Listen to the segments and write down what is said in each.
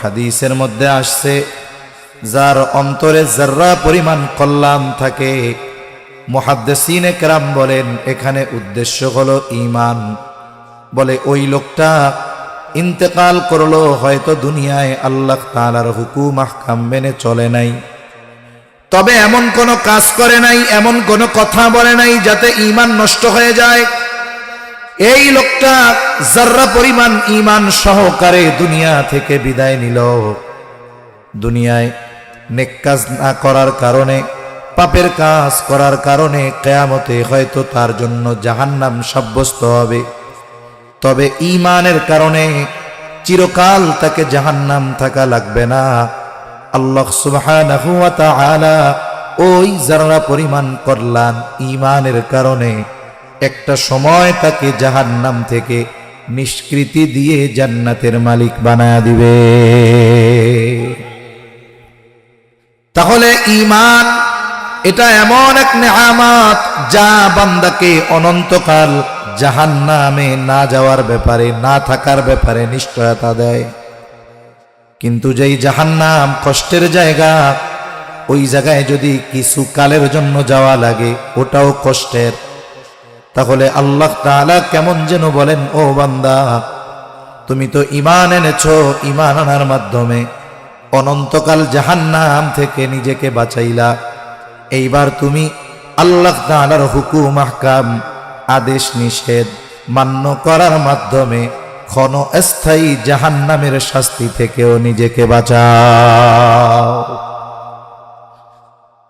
হাদিসের মধ্যে আসছে, যার অন্তরে যাররা পরিমাণ কল্যাণ থাকে, মুহাদ্দিসিনে কেরাম বলেন এখানে উদ্দেশ্য হলো ঈমান। বলে ওই লোকটা ইন্তেকাল করলো, হয়তো দুনিয়ায় আল্লাহ তাআলার হুকুম আহকাম মেনে চলে নাই, তবে এমন কোনো কাজ করে নাই, এমন কোনো কথা বলে নাই যাতে ঈমান নষ্ট হয়ে যায়। এই লোকটা যাররা পরিমাণ ঈমান সহকারে দুনিয়া থেকে বিদায় নিল। দুনিয়ায় নেক কাজ না করার কারণে, পাপের কাজ করার কারণে কিয়ামতে হয়তো তার জন্য জাহান্নাম সাব্যস্ত হবে, তবে ঈমানের কারণে চিরকাল তাকে জাহান্নাম থাকা লাগবে না। আল্লাহ সুবহানাহু ওয়া তাআলা ওই যারা পরিমাণ কল্যাণ ঈমানের কারণে একটা সময় তাকে জাহান্নাম থেকে নিষ্কৃতি দিয়ে জান্নাতের মালিক বানায়া দিবে। তাহলে ঈমান এটা এমন এক নেয়ামত যা বান্দাকে অনন্তকাল জাহান্নামে না যাওয়ার ব্যাপারে, না থাকার ব্যাপারে নিশ্চয়তা দেয়। কিন্তু যেই জাহান্নাম কষ্টের জায়গা, ওই জায়গায় যদি কিছু কালের জন্য যাওয়া লাগে ওটাও কষ্টের। তাহলে আল্লাহ তাআলা কেমন যেন বলেন, ও বান্দা তুমি তো ঈমান এনেছো, ঈমান আনার মাধ্যমে অনন্তকাল জাহান্নাম থেকে নিজেকে বাঁচাইলা, এইবার তুমি আল্লাহ তাআলার হুকুম আহকাম, আদেশ নিষেধ মান্য করার মাধ্যমে ক্ষণস্থায়ী জাহান্নামের শাস্তি থেকেও নিজেকে বাঁচাও।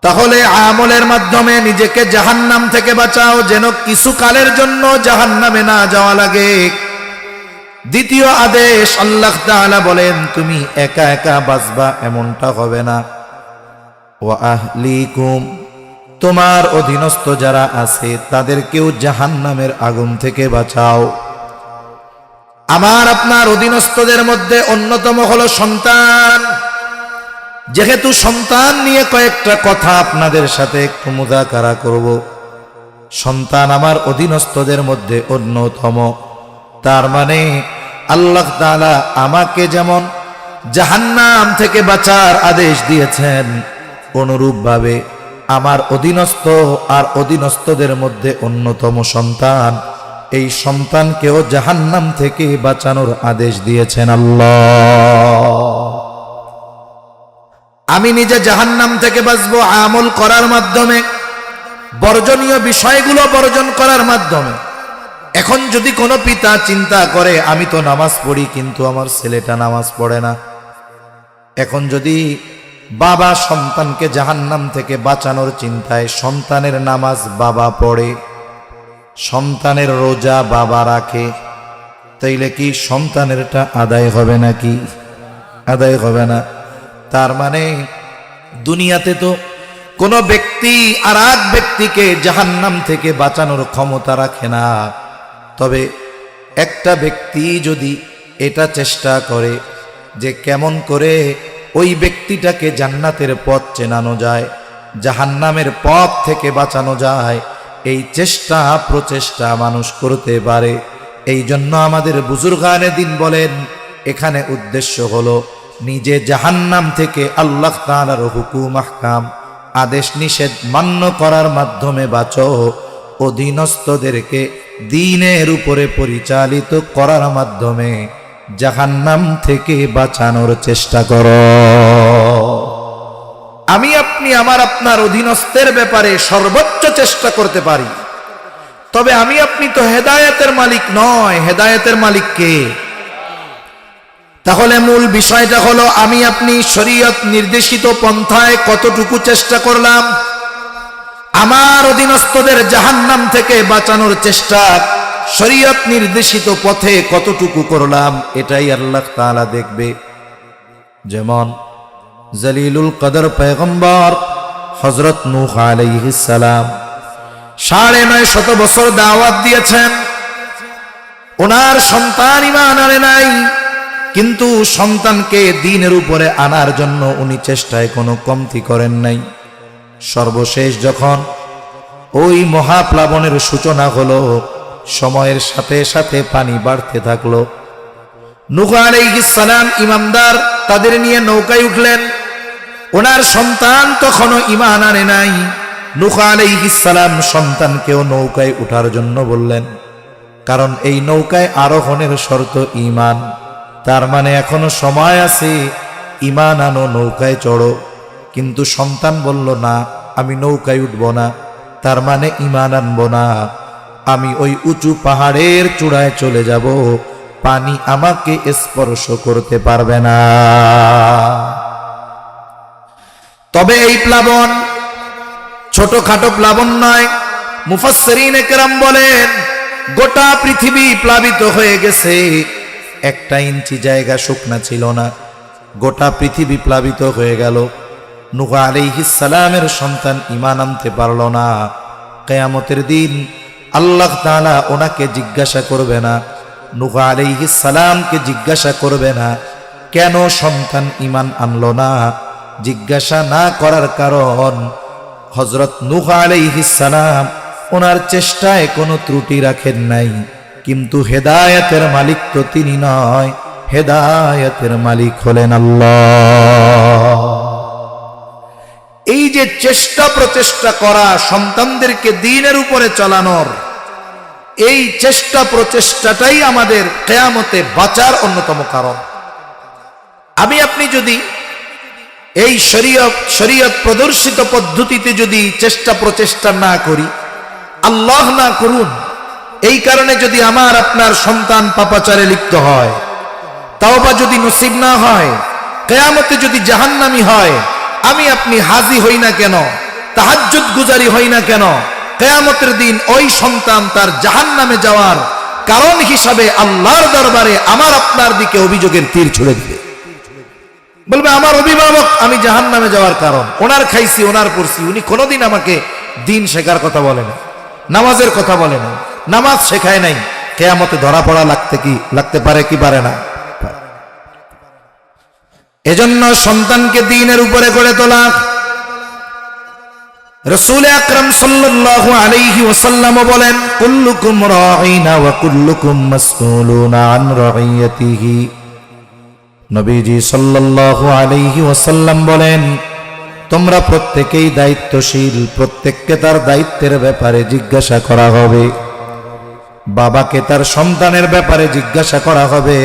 তাহলে আমলের মাধ্যমে নিজেকে জাহান্নাম থেকে বাঁচাও, যেন কিছু কালের জন্য জাহান্নামে না যাওয়া লাগে। দ্বিতীয় আদেশ, আল্লাহ তাআলা বলেন তুমি একা একা বাঁচবা এমনটা হবে না। ওয়া আহলিকুম, তোমার অধীনস্থ যারা আছে তাদেরকেও জাহান্নামের আগুন থেকে বাঁচাও। আমার আপনার অধীনস্থদের মধ্যে অন্যতম হলো সন্তান। যেহেতু সন্তান নিয়ে কয়েকটা কথা আপনাদের সাথে একটু মুযাকারা করব। সন্তান আমার অধীনস্থদের মধ্যে অন্যতম, তার মানে আল্লাহ তাআলা আমাকে যেমন জাহান্নাম থেকে বাঁচার আদেশ দিয়েছেন, অনুরূপভাবে আমার অধীনস্থ আর অধীনস্থদের মধ্যে অন্যতম সন্তান, এই সন্তানকেও জাহান্নাম থেকে বাঁচানোর আদেশ দিয়েছেন আল্লাহ। আমি নিজে জাহান্নাম থেকে বাঁচবো আমল করার মাধ্যমে, বর্জনীয় বিষয়গুলো বর্জন করার মাধ্যমে। এখন যদি কোনো পিতা চিন্তা করে আমি তো নামাজ পড়ি কিন্তু আমার ছেলেটা নামাজ পড়ে না, এখন যদি বাবা সন্তানকে জাহান্নাম থেকে বাঁচানোর চিন্তায় সন্তানের নামাজ বাবা পড়ে, সন্তানের রোজা বাবা রাখে, তাইলে কি সন্তানেরটা আদায় হবে নাকি? আদায় হবে না। তার মানে দুনিয়াতে তো কোনো ব্যক্তি আর এক ব্যক্তিকে জাহান্নাম থেকে বাঁচানোর ক্ষমতা রাখে না, তবে একটা ব্যক্তি যদি এটা চেষ্টা করে যে কেমন করে ওই ব্যক্তিটাকে জান্নাতের পথ চেনানো যায়, জাহান্নামের পথ থেকে বাঁচানো যায়, এই চেষ্টা প্রচেষ্টা মানুষ করতে পারে। এই জন্য আমাদের বুজুর্গানে দিন বলেন এখানে উদ্দেশ্য হলো নিজে জাহান্নাম থেকে আল্লাহ তাআলার হুকুম আহকাম, আদেশ নিষেধ মান্য করার মাধ্যমে বাঁচো, অধীনস্থদেরকে দ্বীনের উপরে পরিচালিত করার মাধ্যমে জাহান্নাম থেকে বাঁচানোর চেষ্টা করো। আমি আপনি আমার আপনার অধীনস্থের ব্যাপারে সর্বোচ্চ চেষ্টা করতে পারি, তবে আমি আপনি তো হেদায়েতের মালিক নয়। হেদায়েতের মালিক কে? তাহলে মূল বিষয়টা হলো আমি আপনি শরীয়ত নির্দেশিত পন্থায় কতটুকু চেষ্টা করলাম, আমার অধীনস্থদের জাহান্নাম থেকে বাঁচানোর চেষ্টা শরীয়ত নির্দেশিত পথে কতটুকু করলাম, এটাই আল্লাহ তাআলা দেখবে। যেমন জলিলুল কদর পয়গম্বর হযরত নূহ আলাইহিস সালাম ৯৫০ বছর দাওয়াত দিয়েছেন, ওনার সন্তান ঈমান আনে নাই, কিন্তু সন্তানকে দ্বীনের উপরে আনার জন্য উনি চেষ্টায় কোনো কমতি করেন নাই। সর্বশেষ যখন ওই মহাপ্লাবনের সূচনা হলো, সময়ের সাথে সাথে পানি বাড়তে থাকলো, নূহ আলাইহিস সালাম ইমানদার, তাদের নিয়ে নৌকায় উঠলেন। ওনার সন্তান তখনও ঈমান আনে নাই। নূহ আলাইহিস সালাম সন্তানকেও নৌকায় ওঠার জন্য বললেন, কারণ এই নৌকায় আরোহণের শর্ত ঈমান। তার মানে এখনো সময় আছে, ঈমান আনো, নৌকায় চড়ো। কিন্তু সন্তান বলল, না, আমি নৌকায় উঠব না, তার মানে ঈমান আনবো না। আমি ওই উঁচু পাহাড়ের চূড়ায় চলে যাব, পানি আমাকে স্পর্শ করতে পারবে না। তবে এই প্লাবন ছোটখাটো প্লাবন নয়। মুফাসসিরিনে কেরাম বলেন, গোটা পৃথিবী প্লাবিত হয়ে গেছে, 1 ইঞ্চি জায়গা শুকনা ছিল না, গোটা পৃথিবী প্লাবিত হয়ে গেল। নূহ আলাইহিস সালামের সন্তান ঈমান আনতে পারল না। কিয়ামতের দিন আল্লাহ তাআলা ওনাকে জিজ্ঞাসা করবে না, নূহ আলাইহিস সালামকে জিজ্ঞাসা করবে না কেন সন্তান ঈমান আনলো না। জিজ্ঞাসা না করার কারণ, হযরত নূহ আলাইহিস সালাম ওনার চেষ্টায় কোনো ত্রুটি রাখেন নাই। কিন্তু হেদায়েতের মালিক তো তিনি নয়, হেদায়েতের মালিক হলেন আল্লাহ। এই যে চেষ্টা প্রচেষ্টা করা সন্তানদেরকে দ্বীনের উপরে চালানোর, এই চেষ্টা প্রচেষ্টাটাই আমাদের কিয়ামতে বাঁচার অন্যতম কারণ। আমি আপনি যদি এই শরীয়ত প্রদর্শিত পদ্ধতিতে যদি চেষ্টা প্রচেষ্টা না করি, আল্লাহ না করুন, এই কারণে যদি আমার আপনার সন্তান পাপাচারে লিপ্ত হয়, তাওবা যদি নসিব না হয়, কিয়ামতে যদি জাহান্নামী হয়, আমি আপনি হাজি হই না কেন, তাহাজ্জুদ গুজারি হই না কেন, কিয়ামতের দিন ওই সন্তান তার জাহান্নামে যাওয়ার কারণ হিসাবে আল্লাহর দরবারে আমার আপনার দিকে অভিযোগের তীর ছুড়ে দিবে। বলবে, আমার অভিভাবক আমি জাহান্নামে যাওয়ার কারণ, ওনার খাইছি, ওনার পড়ছি, উনি কোনোদিন আমাকে দিন শেখার কথা বলে না, নামাজের কথা বলে না, নামাজ শেখায় নাই। কিয়ামতে ধরা পড়া লাগতে পারে কি পারে না? এজন্য সন্তানকে দ্বীনের উপরে গড়ে তোলা। রাসূল আকরাম সাল্লাল্লাহু আলাইহি ওয়াসাল্লাম বলেন, কুল্লুকুম রাঈনা ওয়া কুল্লুকুম মাসউলুনা আন রাইয়াতিহি। নবীজি সাল্লাল্লাহু আলাইহি ওয়াসাল্লাম বলেন, তোমরা প্রত্যেকেই দায়িত্বশীল, প্রত্যেককে তার দায়িত্বের ব্যাপারে জিজ্ঞাসা করা হবে। বাবাকে তার সন্তানের ব্যাপারে জিজ্ঞাসা করা হবে।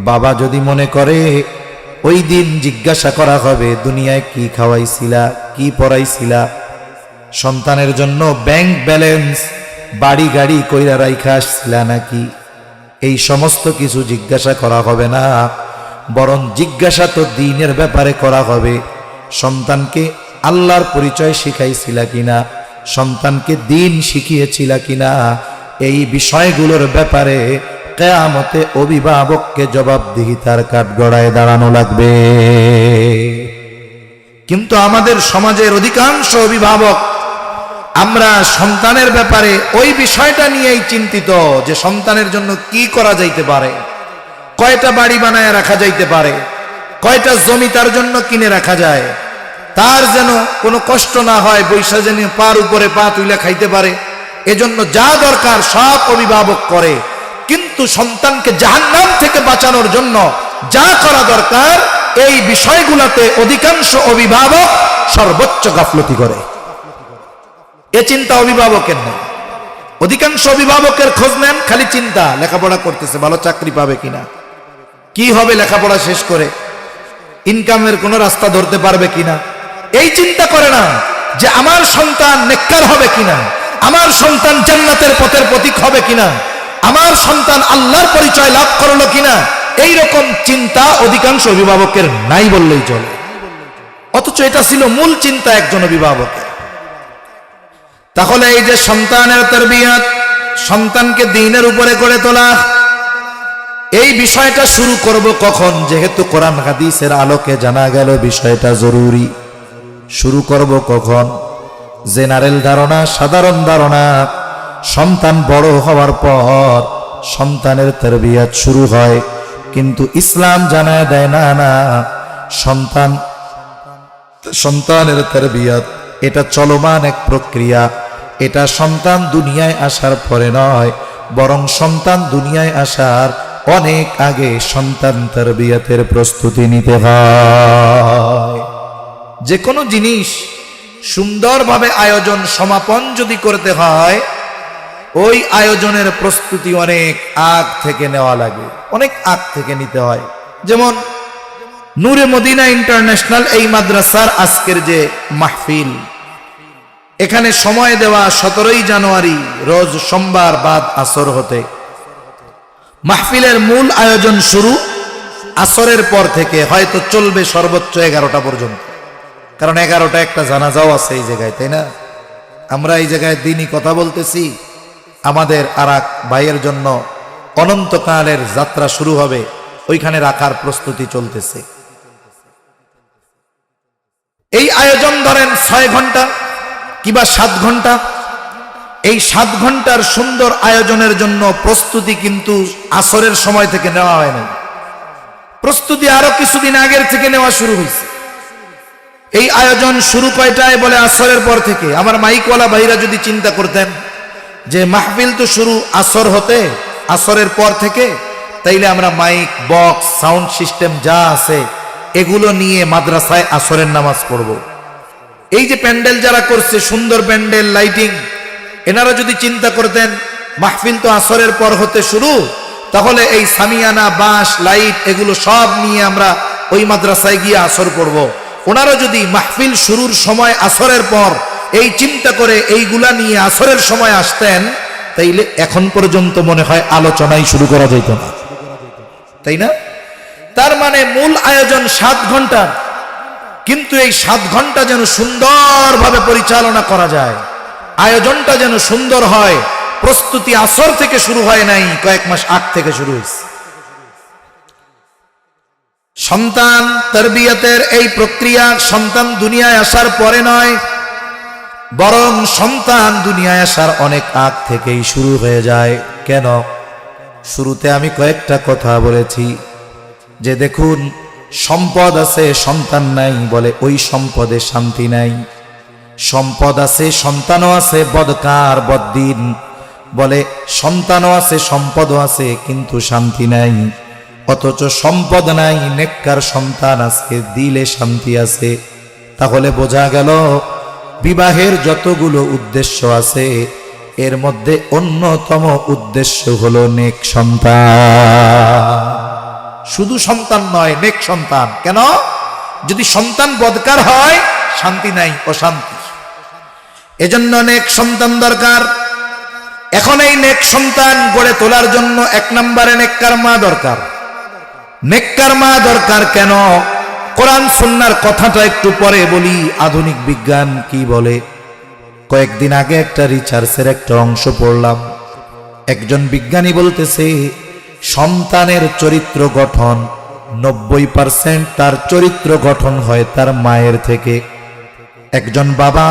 বাবা যদি মনে করে ওই দিন জিজ্ঞাসা করা হবে, দুনিয়ায় কি খাওয়াইছিলা, কি পড়াইছিলা, সন্তানের জন্য ব্যাংক ব্যালেন্স, বাড়ি গাড়ি কইরা রাইখা আসছিলা নাকি, এই সমস্ত কিছু জিজ্ঞাসা করা হবে না। বরং জিজ্ঞাসা তো দ্বীনের ব্যাপারে করা হবে। সন্তানকে আল্লাহর পরিচয় শিখাইছিলা কিনা, সন্তানকে দ্বীন শিখিয়েছিলা কিনা, এই বিষয়গুলোর ব্যাপারে কিয়ামতে অভিভাবককে জবাবদিহিতার কাঠগড়ায় দাঁড়ানো লাগবে। কিন্তু আমাদের সমাজের অধিকাংশ অভিভাবক, আমরা সন্তানের ব্যাপারে ওই বিষয়টা নিয়েই চিন্তিত যে সন্তানের জন্য কি করা যাইতে পারে, কয়টা বাড়ি বানায় রাখা যাইতে পারে, কয়টা জমি তার জন্য কিনে রাখা যায়, তার যেন কোনো কষ্ট না হয়, বৈশা যেন পার উপরে পা তুলে খাইতে পারে, এজন্য যা দরকার সব অভিভাবক করে। কিন্তু সন্তানকে জাহান্নাম থেকে বাঁচানোর জন্য যা করা দরকার, এই বিষয়গুলোতে অধিকাংশ অভিভাবক সর্বোচ্চ গাফলতি করে। এ চিন্তা অভিভাবকের নেই। অধিকাংশ অভিভাবকের খোঁজ নেন, খালি চিন্তা, লেখাপড়া করতেছে, ভালো চাকরি পাবে কিনা, কি হবে লেখাপড়া শেষ করে, ইনকামের কোনো রাস্তা ধরতে পারবে কিনা। এই চিন্তা করে না যে আমার সন্তান নেককার হবে কিনা, আমার সন্তান জান্নাতের পথের প্রতীক হবে কিনা, আমার সন্তান আল্লাহর পরিচয় লাভ করলো কিনা। এই রকম চিন্তা অধিকাংশ অভিভাবকের নাই বললেই চলে। অথচ এটা ছিল মূল চিন্তা একজন অভিভাবকের। তাহলে এই যে সন্তানের তারবিয়াত, সন্তানকে দ্বীনের উপরে গড়ে তোলা, এই বিষয়টা শুরু করব কখন? যেহেতু কোরআন হাদিসের আলোকে জানা গেল বিষয়টা জরুরি। শুরু করব কখন? জেনারেল ধারণা, সাধারণ ধারণা, সন্তান বড় হওয়ার পর সন্তানের তারবিয়াত শুরু হয়। কিন্তু ইসলাম জানায় দেয় না, না, সন্তানের তারবিয়াত এটা চলমান এক প্রক্রিয়া। এটা সন্তান দুনিয়ায় আসার পরে নয়, বরং সন্তান দুনিয়ায় আসার অনেক আগে সন্তান তারবিয়াতের প্রস্তুতি নিতে হয়। যে কোনো জিনিস সুন্দরভাবে আয়োজন সমাপন যদি করতে হয়, ওই আয়োজনের প্রস্তুতি অনেক আগ থেকে নেওয়া লাগে, অনেক আগ থেকে নিতে হয়। যেমন নূরে মদিনা ইন্টারন্যাশনাল এই মাদ্রাসার আজকের যে মাহফিল, এখানে সময় দেওয়া 17ই জানুয়ারি রোজ সোমবার বাদ আসর হতে। মাহফিলের মূল আয়োজন শুরু আসরের পর থেকে, হয়তো চলবে সর্বোচ্চ 11টা পর্যন্ত, কারণ 11টা একটা জানাজাও আছে এই জায়গায়, তাই না? আমরা এই জায়গায় দিনই কথা বলতেছি, আমাদের আর এক ভাইয়ের জন্য অনন্তকালের যাত্রা শুরু হবে, ওইখানে রাখার প্রস্তুতি চলতেছে। এই আয়োজন ধরেন 6 ঘন্টা কিংবা 7 ঘন্টা। এই 7 ঘন্টার সুন্দর আয়োজনের জন্য প্রস্তুতি কিন্তু আসরের সময় থেকে নেওয়া হয় না, প্রস্তুতি আরো কিছুদিন আগের থেকে নেওয়া শুরু হয়েছে। এই আয়োজন শুরু কয়টায়? বলে আসরের পর থেকে। আমার মাইকওয়ালা ভাইরা যদি চিন্তা করতেন যে মাহফিল তো শুরু আসর হতে, আসরের পর থেকে, তাইলে আমরা মাইক বক্স সাউন্ড সিস্টেম যা আছে এগুলো নিয়ে মাদ্রাসায় আসরের নামাজ পড়ব। এই যে প্যান্ডেল যারা করছে, সুন্দর প্যান্ডেল লাইটিং, এনারা যদি চিন্তা করতেন মাহফিল তো আসরের পর হতে শুরু, তাহলে এই সামিয়ানা বাঁশ লাইট এগুলো সব নিয়ে আমরা ওই মাদ্রাসায় গিয়ে আসর পড়ব। ওনারা যদি মাহফিল শুরুর সময় আসরের পর এই চিন্তা করে এইগুলা নিয়ে আসরের সময় আসতেন, তাইলে এখন পর্যন্ত মনে হয় আলোচনাই শুরু করা যেত না, তাই না? তার মানে মূল আয়োজন 7 ঘন্টা, কিন্তু এই 7 ঘন্টা যেন সুন্দরভাবে পরিচালনা করা যায়, আয়োজনটা যেন সুন্দর হয়, প্রস্তুতি আসর থেকে শুরু হয় নাই, কয়েক মাস আগ থেকে শুরু হয়েছে। সন্তান তারবিয়াতের এই প্রক্রিয়া সন্তান দুনিয়ায় আসার পরে নয়, বরং সন্তান দুনিয়ায় আসার অনেক আগ থেকেই শুরু হয়ে যায়। কেন? শুরুতে আমি কয়েকটা কথা বলেছি যে দেখুন, সম্পদ আছে সন্তান নাই, বলে ওই সম্পদে শান্তি নাই। সম্পদ আছে সন্তানও আছে, বদকার বদ্দিন, বলে সন্তানও আছে সম্পদও আছে কিন্তু শান্তি নাই। অথচ সম্পদ নাই, নেককার সন্তান আছে, দিলে শান্তি আছে। তাহলে বোঝা গেল বিবাহের যতগুলো উদ্দেশ্য আছে এর মধ্যে অন্যতম উদ্দেশ্য হলো নেক সন্তান। শুধু সন্তান নয়, নেক সন্তান। কেন? যদি সন্তান বদকার হয় শান্তি নাই, অশান্তি। এজন্য নেক সন্তান দরকার। এখন এই নেক সন্তান গড়ে তোলার জন্য 1 নম্বরে নেককার মা দরকার। নেককার মা দরকার কেন? কোরআন সুন্নাহর কথাটা একটু পরে বলি, আধুনিক বিজ্ঞান কি বলে। কয়েকদিন আগে একটা রিসার্চের একটা অংশ পড়লাম, একজন বিজ্ঞানী বলতেছে সন্তানের চরিত্র গঠন 90% তার চরিত্র গঠন হয় তার মায়ের থেকে। একজন বাবা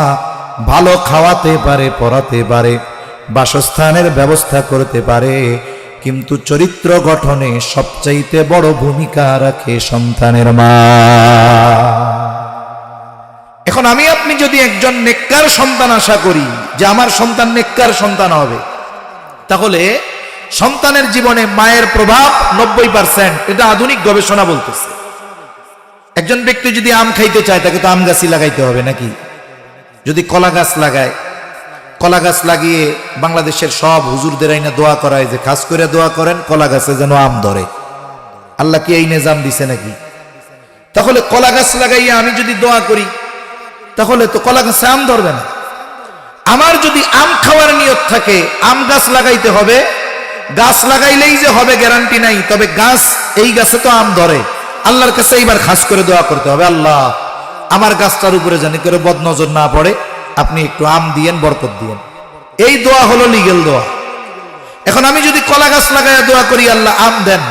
ভালো খাওয়াতে পারে, পড়াতে পারে, বাসস্থানের ব্যবস্থা করতে পারে, কিন্তু চরিত্র গঠনে সবচাইতে বড় ভূমিকা রাখে সন্তানের মা। এখন আমি আপনি যদি একজন নেককার সন্তান আশা করি যে আমার সন্তান নেককার সন্তান হবে, তাহলে সন্তানের জীবনে মায়ের প্রভাব 90%, এটা আধুনিক গবেষণা বলতেছে। একজন ব্যক্তি যদি আম খাইতে চায় তাকে তো আম গাছই লাগাইতে হবে নাকি? যদি কলা গাছ লাগায়, কলা গাছ লাগিয়ে বাংলাদেশের সব হুজুরদের আইনা দোয়া করায় যে খাস করে দোয়া করেন কলা গাছে যেন আম ধরে। আল্লাহ কি এই নিজাম দিছে নাকি? তাহলে কলা গাছ লাগাইয়া আমি যদি দোয়া করি তাহলে তো কলা গাছে আম ধরবে না। আমার যদি আম খাওয়ার নিয়ত থাকে আম গাছ লাগাইতে হবে, গাছ লাগাইলেই যে হবে গ্যারান্টি নাই, তবে গাছ এই গাছে তো আম ধরে। আল্লাহর কাছে এইবার খাস করে দোয়া করতে হবে, আল্লাহ আমার গাছটার উপরে জানি করে বদনজর না পড়ে, আপনি একটু আম দিয়েন, বরকত দিয়েন। এই দোয়া হলো লিগেল দোয়া। এখন আমি যদি কলা গাছ লাগাইয়া দোয়া করি আল্লাহ আম দেন,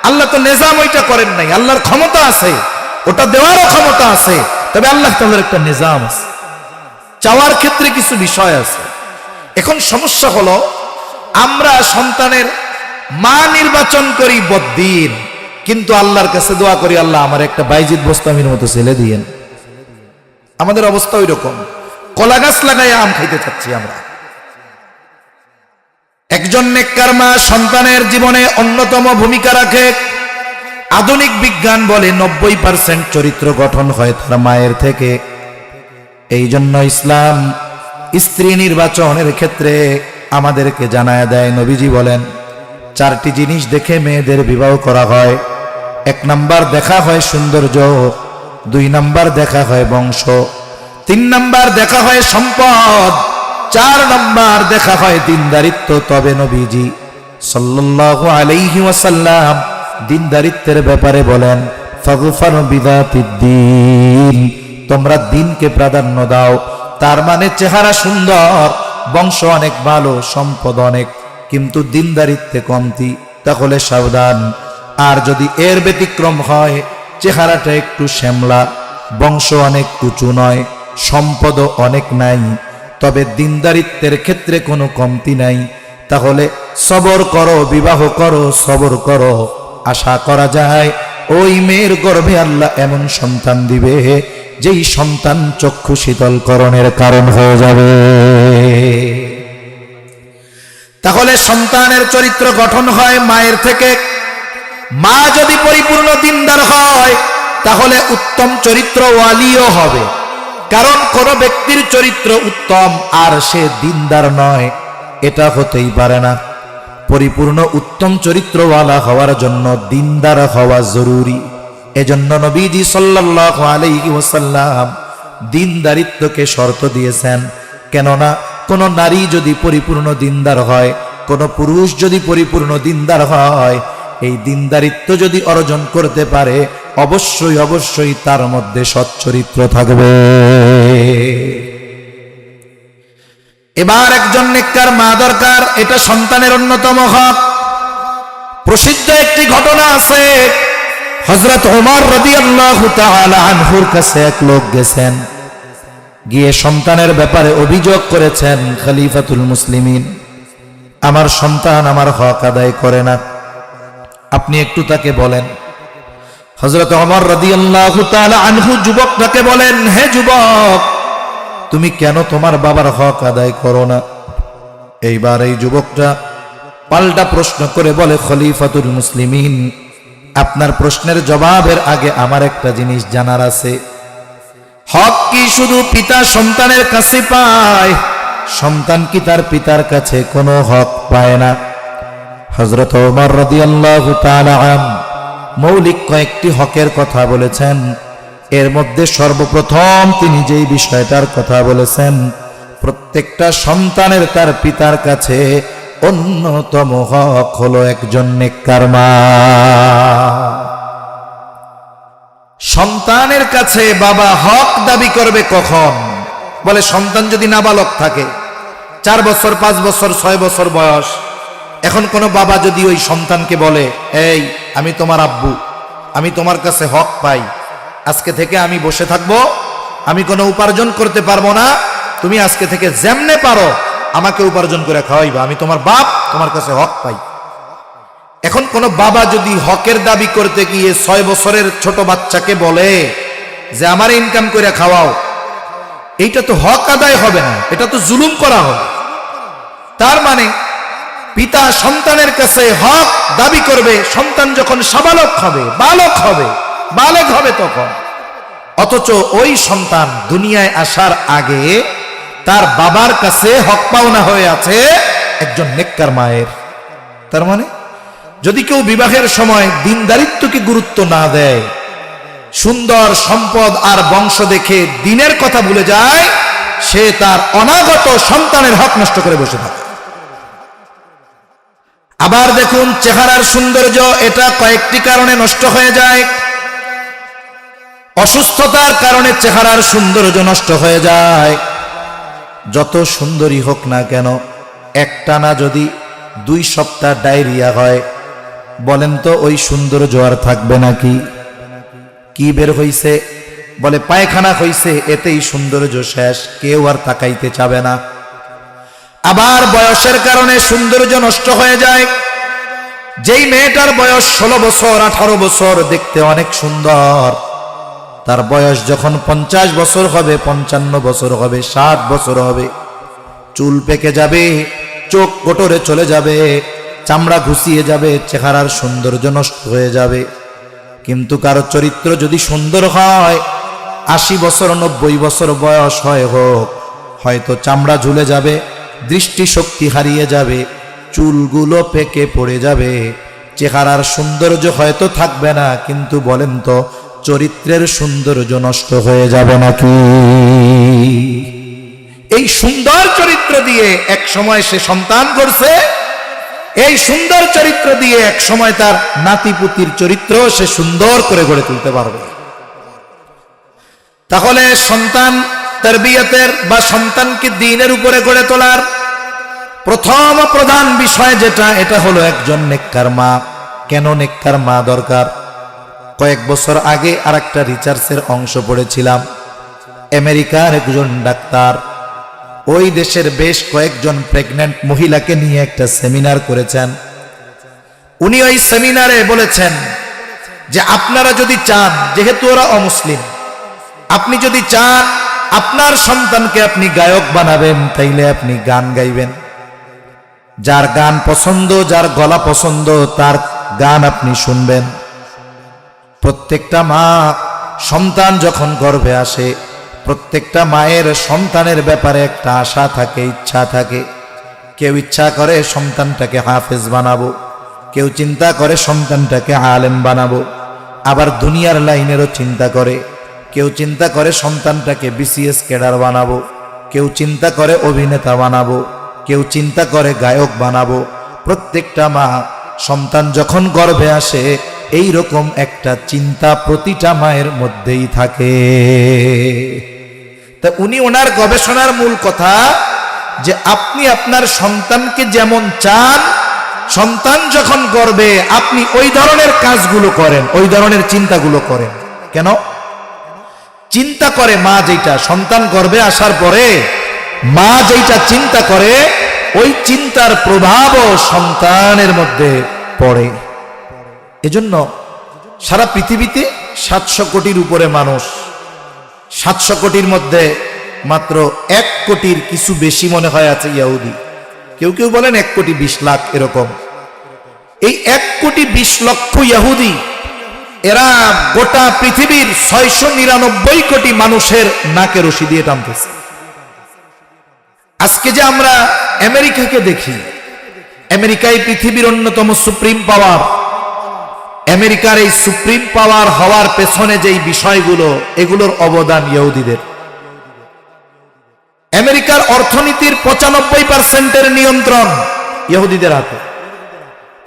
আল্লাহ তো নিজাম ওইটা করেন নাই। আল্লাহর ক্ষমতা আছে, ওটা দেওয়ারও ক্ষমতা আছে, তবে আল্লাহ তাআলার একটা নিজাম আছে, চাওয়ার ক্ষেত্রে কিছু বিষয় আছে। এখন সমস্যা হলো আমরা সন্তানের মা নির্বাচন করি বদ্দিন, কিন্তু আল্লাহর কাছে দোয়া করি আল্লাহ আমার একটা বাইজিদ বোস্তামির মতো ছেলে দিয়েন। আমাদের অবস্থা ওই রকম, কলা গাছ লাগাইয়া আম খাইতে চাচ্ছি আমরা। একজন নেককার মা সন্তানের জীবনে অন্যতম ভূমিকা রাখে। আধুনিক বিজ্ঞান বলে 90% চরিত্র গঠন হয় তার মায়ের থেকে। এই জন্য ইসলাম স্ত্রী নির্বাচনের ক্ষেত্রে আমাদেরকে জানায় দেয়, নবীজি বলেন 4টি জিনিস দেখে মেয়েদের বিবাহ করা হয়। 1 নাম্বার দেখা হয় সৌন্দর্য, 2 নাম্বার দেখা হয় বংশ, 3 নাম্বার দেখা হয় সম্পদ, 4 নাম্বার দেখা হয় দিনদারিত্ব। তবে নবীজি সাল্লাল্লাহু আলাইহি ওয়াসাল্লাম দিনদারিত্বের ব্যাপারে বলেন ফাগফার বিযাতিদ্দীন, তোমরা দিনকে প্রাধান্য দাও। তার মানে চেহারা সুন্দর, বংশ অনেক ভালো, সম্পদ অনেক, কিন্তু দিনদারিত্বে কমতি, তাহলে সাবধান। আর যদি এর ব্যতিক্রম হয়, চেহারাটা একটু শ্যামলা, বংশ অনেক উঁচু নয়, সম্পদও অনেক নাই, তবে দিনদারিত্বের ক্ষেত্রে কোনো কমতি নাই, তাহলে সবর করো, বিবাহ করো, সবর করো। আশা করা যায় ওই মেয়ের গর্ভে আল্লাহ এমন সন্তান দিবে যেই সন্তান চক্ষু শীতলকরণের কারণ হয়ে যাবে। তাহলে সন্তানের চরিত্র গঠন হয় মায়ের থেকে। মা যদি পরিপূর্ণ দিনদার হয় তাহলে উত্তম চরিত্রওয়ালিও হবে। কারণ কোন ব্যক্তির চরিত্র উত্তম আর সে দিনদার নয়, এটা হতেই পারে না। পরিপূর্ণ উত্তম চরিত্রওয়ালা হওয়ার জন্য দিনদার হওয়া জরুরি। এজন্য নবীজি সাল্লাল্লাহু আলাইহি ওয়াসাল্লাম দিনদারিত্বকে শর্ত দিয়েছেন। কেননা কোন নারী যদি পরিপূর্ণ দিনদার হয়, কোন পুরুষ যদি পরিপূর্ণ দিনদার হয়, এই দিনদারিত্ব যদি অর্জন করতে পারে, অবশ্যই অবশ্যই তার মধ্যে সচ্চরিত্র থাকবে। এবার একজন নেককার মা দরকার, এটা সন্তানের অন্যতম হক। প্রসিদ্ধ একটি ঘটনা আছে, হযরত ওমর রাদিয়াল্লাহু তাআলা আনহুর কাছে এক লোক গেছেন, গিয়ে সন্তানের ব্যাপারে অভিযোগ করেছেন, খলিফাতুল মুসলিমিন, আমার সন্তান আমার হক আদায় করে না, আপনি একটু তাকে বলেন। হযরত ওমর রাদিয়াল্লাহু তাআলা আনহু যুবকটাকে বলেন, হে যুবক, তুমি কেন তোমার বাবার হক আদায় করো না? এইবার এই যুবকটা পাল্টা প্রশ্ন করে বলে, খলিফাতুল মুসলিমিন, আপনার প্রশ্নের জবাবের আগে আমার একটা জিনিস জানার আছে। হক কি শুধু পিতা সন্তানের কাছে পায়? সন্তান কি তার পিতার কাছে কোনো হক পায় না? হযরত ওমর রাদিয়াল্লাহু তাআলা মৌলিক কয়েকটি হকের কথা বলেছেন। এর মধ্যে সর্বপ্রথম তিনি যেই বিষয়টার কথা বলেছেন, প্রত্যেকটা সন্তানের তার পিতার কাছে অন্যতম হক হলো একজন নেককার মা। সন্তানের কাছে বাবা হক দাবি করবে কখন? বলে সন্তান যদি নাবালক থাকে, 4 বছর, 5 বছর, 6 বছর বয়স, এখন কোনো বাবা যদি ওই সন্তানকে বলে, এই আমি তোমার আব্বু, আমি তোমার কাছে হক পাই, আজকে থেকে আমি বসে থাকবো, আমি কোনো উপার্জন করতে পারবো না, তুমি আজকে থেকে যেমনে পারো আমাকে উপার্জন করে খাওয়াইবা, আমি তোমার বাপ, তোমার কাছে হক পাই। এখন কোন বাবা যদি হকের দাবি করতে গিয়ে 6 বছরের ছোট বাচ্চাকে বলে যে আমার ইনকাম করে খাওয়াও, এইটা তো হক আদায় হবে না, এটা তো জুলুম করা হবে। তার মানে পিতা সন্তানের কাছে হক দাবি করবে সন্তান যখন সাবালক হবে, বালক হবে, বালেগ হবে তখন। অথচ ওই সন্তান দুনিয়ায় আসার আগে তার বাবার কাছে হক পাওনা হয়ে আছে একজন নেককার মায়ের। তার মানে যদি কেউ বিবাহের সময় দিনদারিত্বকে গুরুত্ব না দেয়, সুন্দর সম্পদ আর বংশ দেখে দিনের কথা ভুলে যায়, সে তার অনাগত সন্তানের হক নষ্ট করে বসে থাকে। আবার দেখুন, চেহারার সৌন্দর্য এটা কয়েকটি কারণে নষ্ট হয়ে যায়। অসুস্থতার কারণে চেহারার সৌন্দর্য নষ্ট হয়ে যায়। যত সুন্দরী হোক না কেন, একটানা যদি 2 সপ্তাহ ডায়রিয়া হয়, বলেন তো ওই সৌন্দর্য আর থাকবে নাকি? কি বের হইছে? বলে পায়খানা হইছে, এতেই সৌন্দর্য শেষ, কেউ আর তাকাইতে চাবে না। আবার বয়সের কারণে সৌন্দর্য নষ্ট হয়ে যায়। যেই মেয়েটার বয়স 16 বছর, 18 বছর, দেখতে অনেক সুন্দর, তার বয়স যখন 50 বছর হবে, 55 বছর হবে, 60 বছর হবে, চুল পেকে যাবে, চোখ কোটরে চলে যাবে, চামড়া ঘুষিয়ে যাবে, চেহারার সৌন্দর্য নষ্ট হয়ে যাবে। কিন্তু কারো চরিত্র যদি সুন্দর হয়, 80 বছর 90 বছর বয়স হোক, হয়তো চামড়া ঝুলে যাবে, দৃষ্টিশক্তি হারিয়ে যাবে, চুলগুলো পেকে পড়ে যাবে, চেহারার সৌন্দর্য হয়তো থাকবে না, কিন্তু বলেন তো চরিত্রের সৌন্দর্য নষ্ট হয়ে যাবে নাকি? এই সুন্দর চরিত্র দিয়ে এক সময় সে সন্তান করছে, এই সুন্দর চরিত্র দিয়ে এক সময় তার নাতিপুতির চরিত্র সে সুন্দর করে গড়ে তুলতে পারবে। তাহলে সন্তান তারবিয়াতের বা সন্তানকে দ্বীনের উপরে গড়ে তোলার প্রথম প্রধান বিষয় যেটা, এটা হলো একজন নেককার মা। কেন নেককার মা দরকার? কয়েক বছর আগে আরেকটা রিসার্চের অংশ পড়েছিলাম। আমেরিকার একজন ডাক্তার ওই দেশের বেশ কয়েকজন প্রেগন্যান্ট মহিলাকে নিয়ে একটা সেমিনার করেছেন। উনি ওই সেমিনারে বলেছেন যে আপনারা যদি চান, যেহেতু ওরা অমুসলিম, আপনি যদি চান আপনার সন্তানকে আপনি গায়ক বানাবেন, তাইলে আপনি গান গাইবেন। যার গান পছন্দ, যার গলা পছন্দ, তার গান আপনি শুনবেন। প্রত্যেকটা মা সন্তান যখন গর্ভে আসে, প্রত্যেকটা মায়ের সন্তানের ব্যাপারে একটা আশা থাকে, ইচ্ছা থাকে। কেউ ইচ্ছা করে সন্তানটাকে হাফেজ বানাবো, কেউ চিন্তা করে সন্তানটাকে আলেম বানাবো, আবার দুনিয়ার লাইনেরও চিন্তা করে। কেউ চিন্তা করে সন্তানটাকে বিসিএস ক্যাডার বানাবো, কেউ চিন্তা করে অভিনেতা বানাবো, কেউ চিন্তা করে গায়ক বানাবো। প্রত্যেকটা মা সন্তান যখন গর্ভে আসে, এই রকম একটা চিন্তা প্রতিটা মায়ের মধ্যেই থাকে। তা উনি ওনার গবেষণার মূল কথা যে আপনি আপনার সন্তানকে যেমন চান, সন্তান যখন গর্ভে আপনি ওই ধরনের কাজগুলো করেন, ওই ধরনের চিন্তাগুলো করেন। কেন? চিন্তা করে মা যেটা সন্তান গর্ভে আসার পরে মা যেটা চিন্তা করে, ওই চিন্তার প্রভাবও সন্তানের মধ্যে পড়ে। এজন্য সারা পৃথিবীতে 700 কোটির উপরে মানুষ, 700 কোটির মধ্যে মাত্র 1 কোটির কিছু বেশি মনে হয় আছে ইহুদি। কেউ কেউ বলেন 1 কোটি 20 লাখ এরকম। এই 1 কোটি 20 লক্ষ ইহুদি, এরা গোটা পৃথিবীর 699 কোটি মানুষের নাকে রশি দিয়ে টানতেছে। আজকে যে আমরা আমেরিকাকে দেখি, আমেরিকায় পৃথিবীর অন্যতম সুপ্রিম পাওয়ার। আমেরিকার এই সুপ্রিম পাওয়ার হওয়ার পেছনে যেই বিষয়গুলো, এগুলোর অবদান ইহুদিদের। আমেরিকার অর্থনীতির 95% নিয়ন্ত্রণ ইহুদিদের হাতে।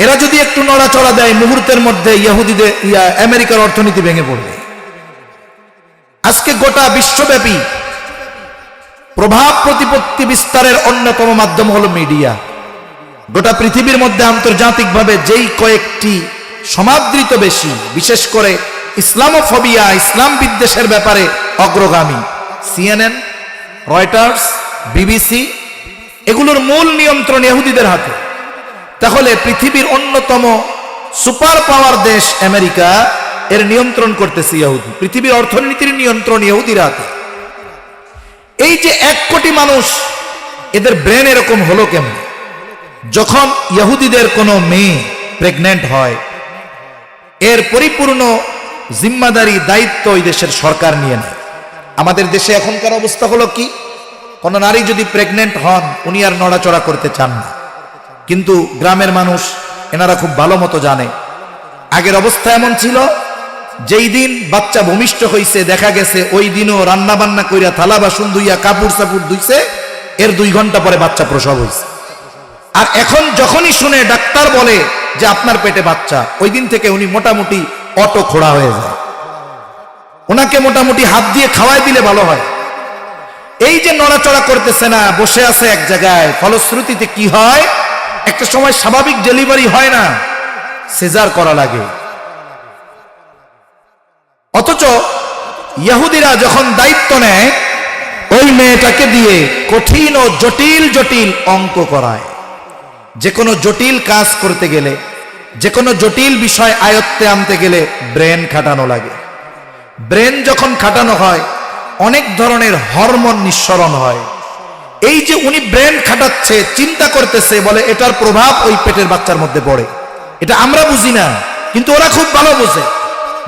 এরা যদি একটু নড়াচড়া দেয়, মুহূর্তের মধ্যে ইহুদিদের আমেরিকার অর্থনীতি ভেঙে পড়বে। আজকে গোটা বিশ্বব্যাপী প্রভাব প্রতিপত্তি বিস্তারের অন্যতম মাধ্যম হলো মিডিয়া। গোটা পৃথিবীর মধ্যে আন্তর্জাতিকভাবে যেই কয়েকটি সমাদৃত বেশি, বিশেষ করে ইসলামোফোবিয়া, ইসলাম বিদ্বেষের ব্যাপারে অগ্রগামী, CNN, রয়টার্স, BBC, এগুলোর মূল নিয়ন্ত্রণ ইহুদিদের হাতে। তাহলে পৃথিবীর অন্যতম সুপার পাওয়ার দেশ আমেরিকা, এর নিয়ন্ত্রণ করতেছে ইহুদি। পৃথিবীর অর্থনীতির নিয়ন্ত্রণ ইহুদির হাতে। এই যে 1 কোটি মানুষ, এদের ব্রেন এরকম হলো কেমন? যখন ইহুদিদের কোনো মেয়ে প্রেগন্যান্ট হয়, এর পরিপূর্ণ জিম্মাদারি, দায়িত্ব ওই দেশের সরকার নিয়ে নেয়। আমাদের দেশে এখনকার অবস্থা হলো কি? কোন নারী যদি প্রেগন্যান্ট হন, উনি আর নড়াচড়া করতে চান না। কিন্তু গ্রামের মানুষ, এনারা খুব ভালো মতো জানে আগের অবস্থা এমন ছিল, যেই দিন বাচ্চা ভূমিষ্ঠ হইছে, দেখা গেছে ওই দিনও রান্না বান্না কইরা, থালা বাসন ধুইয়া, কাপড় চাপুর ধুইছে, এর 2 ঘন্টা পরে বাচ্চা প্রসব হইছে। আর এখন যখনই শুনে ডাক্তার বলে যে আপনার পেটে বাচ্চা, ওই দিন থেকে উনি মোটামুটি অটো খোড়া হয়ে যায়। ওনাকে মোটামুটি হাত দিয়ে খাওয়াই দিলে ভালো হয়। এই যে নড়াচড়া করতেছে না, বসে আছে এক জায়গায়, ফলশ্রুতিতে কি হয়? একটা সময় স্বাভাবিক ডেলিভারি হয় না, সিজার করা লাগে। অথচ ইহুদিরা যখন দায়িত্ব নেয়, ওই মেয়েটাকে দিয়ে কঠিন ও জটিল জটিল অঙ্ক করায়। যে কোনো জটিল কাজ করতে গেলে, যে কোনো জটিল বিষয় আয়ত্তে আনতে গেলে ব্রেন খাটানো লাগে। ব্রেন যখন খাটানো হয়, অনেক ধরনের হরমোন নিঃসরণ হয়। এই যে উনি ব্রেন খাটাচ্ছে, চিন্তা করতেছে, বলে এটার প্রভাব ওই পেটের বাচ্চার মধ্যে পড়ে। এটা আমরা বুঝি না, কিন্তু ওরা খুব ভালো বোঝে।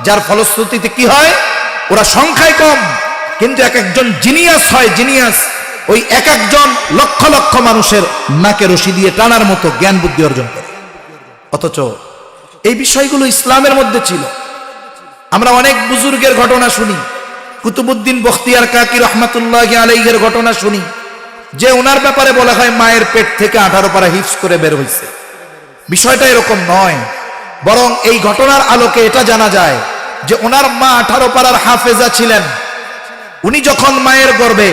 যার ফলশ্রুতিতে কি হয়, ওরা সংখ্যায় কম কিন্তু এক একজন জিনিয়াস হয়। জিনিয়াস ওই এক একজন লক্ষ লক্ষ মানুষের নাকে রশি দিয়ে টানার মতো জ্ঞান বুদ্ধি অর্জন করে। অথচ এই বিষয়গুলো ইসলামের মধ্যে ছিল। আমরা অনেক বুজুর্গের ঘটনা শুনি, কুতুবউদ্দিন বখতিয়ার কাকি রহমাতুল্লাহি আলাইহির ঘটনা শুনি, যে ওনার ব্যাপারে বলা হয় মায়ের পেট থেকে 18 পারা হিফজ করে বের হয়েছে। বিষয়টা এরকম নয়, বরং এই ঘটনার আলোকে এটা জানা যায় যে ওনার মা 18 পারার হাফেজা ছিলেন। উনি যখন মায়ের গর্ভে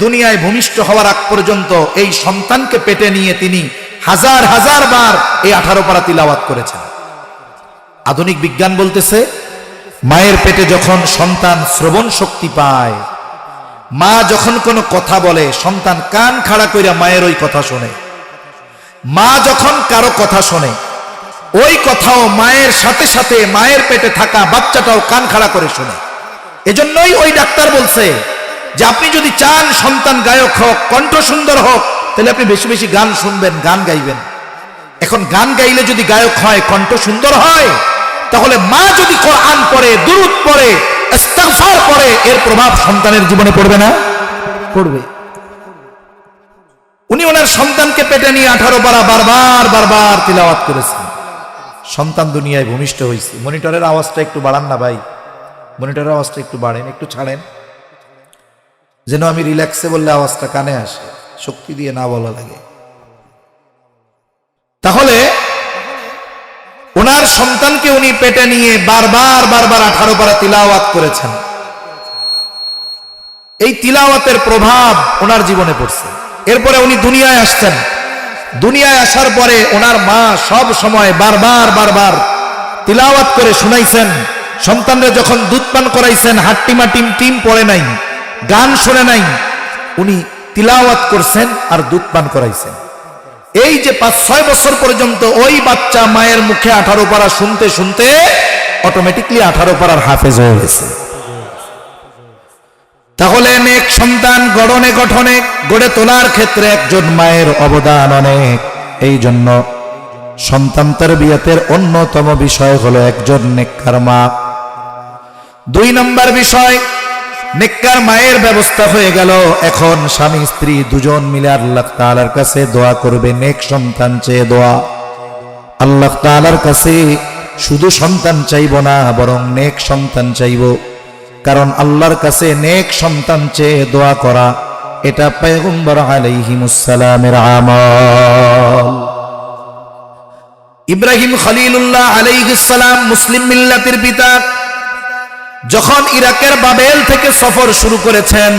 দুনিয়ায় ভূমিষ্ঠ হওয়ার আগ পর্যন্ত এই সন্তানকে পেটে নিয়ে তিনি হাজার হাজার বার এই 18 পারা তিলাওয়াত করেছেন। আধুনিক বিজ্ঞান বলতেছে, মায়ের পেটে যখন সন্তান শ্রবণ শক্তি পায়, মা যখন কোনো কথা বলে, সন্তান কান খাড়া কইরা মায়ের ওই কথা শোনে। মা যখন কারো কথা শোনে, ওই কথাও মায়ের সাথে সাথে মায়ের পেটে থাকা বাচ্চাটাও কান খাড়া করে শোনে। এজন্যই ওই ডাক্তার বলছে যে আপনি যদি চান সন্তান গায়ক হোক, কণ্ঠ সুন্দর হোক, তাহলে আপনি বেশি বেশি গান শুনবেন, গান গাইবেন। এখন গান গাইলে যদি গায়ক হয়, কণ্ঠ সুন্দর হয়, তাহলে মা যদি কোরআন পড়ে, দুরূদ পড়ে, ইস্তিগফার পড়ে, এর প্রভাব সন্তানের জীবনে পড়বে না? পড়বে। উনি ওনার সন্তানকে পেটে নিয়ে 18 পারা বারবার বারবার তিলাওয়াত করেছেন। সন্তান দুনিয়ায় ভূমিষ্ঠ হয়েছে। মনিটরের আওয়াজটা একটু বাড়ান না ভাই, মনিটরের আওয়াজটা একটু বাড়েন, একটু ছাড়েন, যেন আমি রিল্যাক্সে বললে আওয়াজটা কানে আসে, শক্তি দিয়ে না বলা লাগে। তাহলে ওনার সন্তানকে উনি পেটে নিয়ে বারবার বারবার 18 পারা তিলাওয়াত করেছেন। এই তিলাওয়াতের প্রভাব ওনার জীবনে পড়ছে। এরপরে উনি দুনিয়ায় আসছেন। দুনিয়ায় আসার পরে ওনার মা সব সময় বারবার বারবার তিলাওয়াত করে শুনাইছেন। সন্তানরা যখন দুধ পান করাইছেন, হাট্টিমা টিম টিম পড়ে নাই, গান শোনে নাই, উনি তিলাওয়াত করছেন আর দুধ পান করাইছেন। এই যে 5-6 বছর পর্যন্ত ওই বাচ্চা মায়ের মুখে 18 পারা শুনতে শুনতে অটোমেটিকলি 18 পারার হাফেজ হয়ে গেছে। তাহলে নেক সন্তান গড়নে গঠনে গড়ে তোলার ক্ষেত্রে একজন মায়ের অবদান অনেক। এই জন্য সন্তান তারবিয়াতের অন্যতম বিষয় হলো একজন নেককার মা। 2 নম্বর বিষয়, নেককার মায়ের ব্যবস্থা হয়ে গেল। এখন স্বামী স্ত্রী দুজন মিলে আল্লাহ তাআলার কাছে দোয়া করবে, নেক সন্তান চেয়ে দোয়া। আল্লাহ তাআলার কাছে শুধু সন্তান চাইব না, বরং নেক সন্তান চাইব। কারণ আল্লাহর কাছে নেক সন্তান চেয়ে দোয়া করা এটা পয়গম্বর আলাইহিমুস সালামের আমল। ইব্রাহিম খলিলুল্লাহ আলাইহিস সালাম মুসলিম মিল্লাতের পিতা, যখন ইরাকের বাবেল থেকে সফর শুরু করেছেন,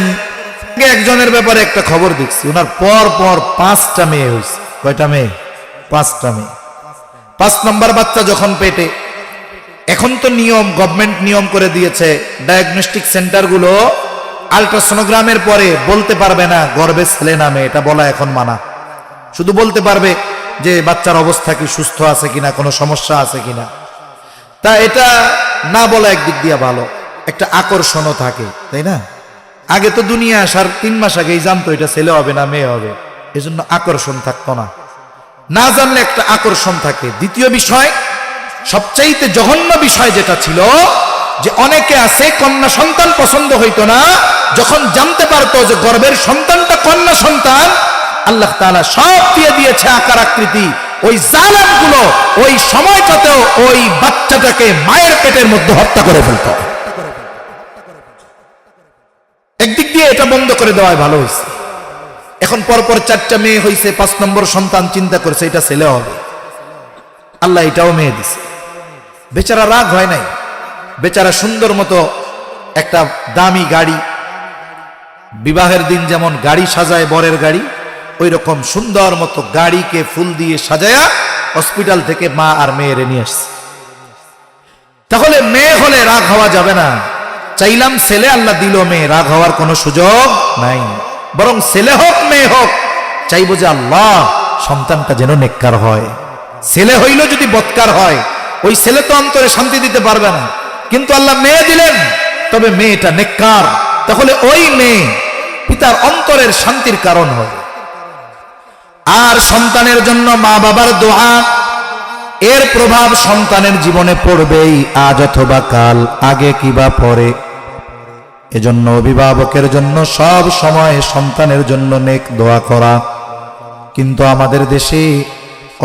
একজনের ব্যাপারে একটা খবর দেখছি, ওনার পর পর 5টা মেয়ে হয়েছে। কয়টা মেয়ে? 5টা মেয়ে। 5 নম্বর বাচ্চা যখন পেটে, এখন তো নিয়ম, গভর্নমেন্ট নিয়ম করে দিয়েছে, ডায়াগনস্টিক সেন্টারগুলো আল্ট্রাসোনোগ্রামের পরে বলতে পারবে না গর্ভে ছেলে না মেয়ে, এটা বলা এখন মানা। শুধু বলতে পারবে যে বাচ্চার অবস্থা কি, সুস্থ আছে কিনা, কোনো সমস্যা আছে কিনা। তা এটা না বলা একদিক দিয়ে ভালো, একটা আকর্ষণও থাকে, তাই না? আগে তো দুনিয়া আসার 3 মাস আগেই জানতো এটা ছেলে হবে না মেয়ে হবে, এজন্য আকর্ষণ থাকতো না। না জানলে একটা আকর্ষণ থাকে। দ্বিতীয় বিষয়, সবচাইতে জঘন্য বিষয় যেটা ছিল, যে অনেকে আছে কন্যা সন্তান পছন্দ হইতো না, যখন জানতে পারতো যে গর্ভের সন্তানটা কন্যা সন্তান, আল্লাহ তাআলা সব দিয়ে দিয়েছে আকার আকৃতি, ওই জালেমগুলো ওই সময়টাতেও ওই বাচ্চাটাকে মায়ের পেটের মধ্যে হত্যা করে ফেলত। একদিক দিয়ে এটা বন্ধ করে দেওয়াই ভালো হয়েছে। এখন পরপর 4টা মেয়ে হয়েছে, 5 নম্বর সন্তান চিন্তা করেছে এটা ছেলে হবে, আল্লাহ এটাও মেয়ে দিছে। বেচারা রাগ হয় নাই, বেচারা সুন্দর মতো একটা দামি গাড়ি, বিবাহের দিন যেমন গাড়ি সাজায় বরের গাড়ি, ওই রকম সুন্দর মতো গাড়িকে ফুল দিয়ে সাজায়া হসপিটাল থেকে মা আর মেয়েরে নিয়ে আসছে। তাহলে মেয়ে হলে রাগ হওয়া যাবে না। চাইলাম ছেলে, আল্লাহ দিল মেয়ে, রাগ হওয়ার কোনো সুযোগ নাই। বরং ছেলে হোক মেয়ে হোক, চাইবো যে আল্লাহ সন্তানটা যেন নেককার হয়। ছেলে হইল যদি বদকার হয়, ওই ছেলে তো অন্তরে শান্তি দিতে পারবে না। কিন্তু আল্লাহ মেয়ে দিলেন, তবে মেয়েটা নেককার, তাহলে ওই মেয়ে পিতার অন্তরের শান্তির কারণ হবে। আর সন্তানের জন্য মা বাবার দোয়া, এর প্রভাব সন্তানের জীবনে পড়বেই আজ অথবা কাল, আগে কিবা পরে। এজন্য অভিভাবকের জন্য সব সময় সন্তানের জন্য নেক দোয়া করা। কিন্তু আমাদের দেশে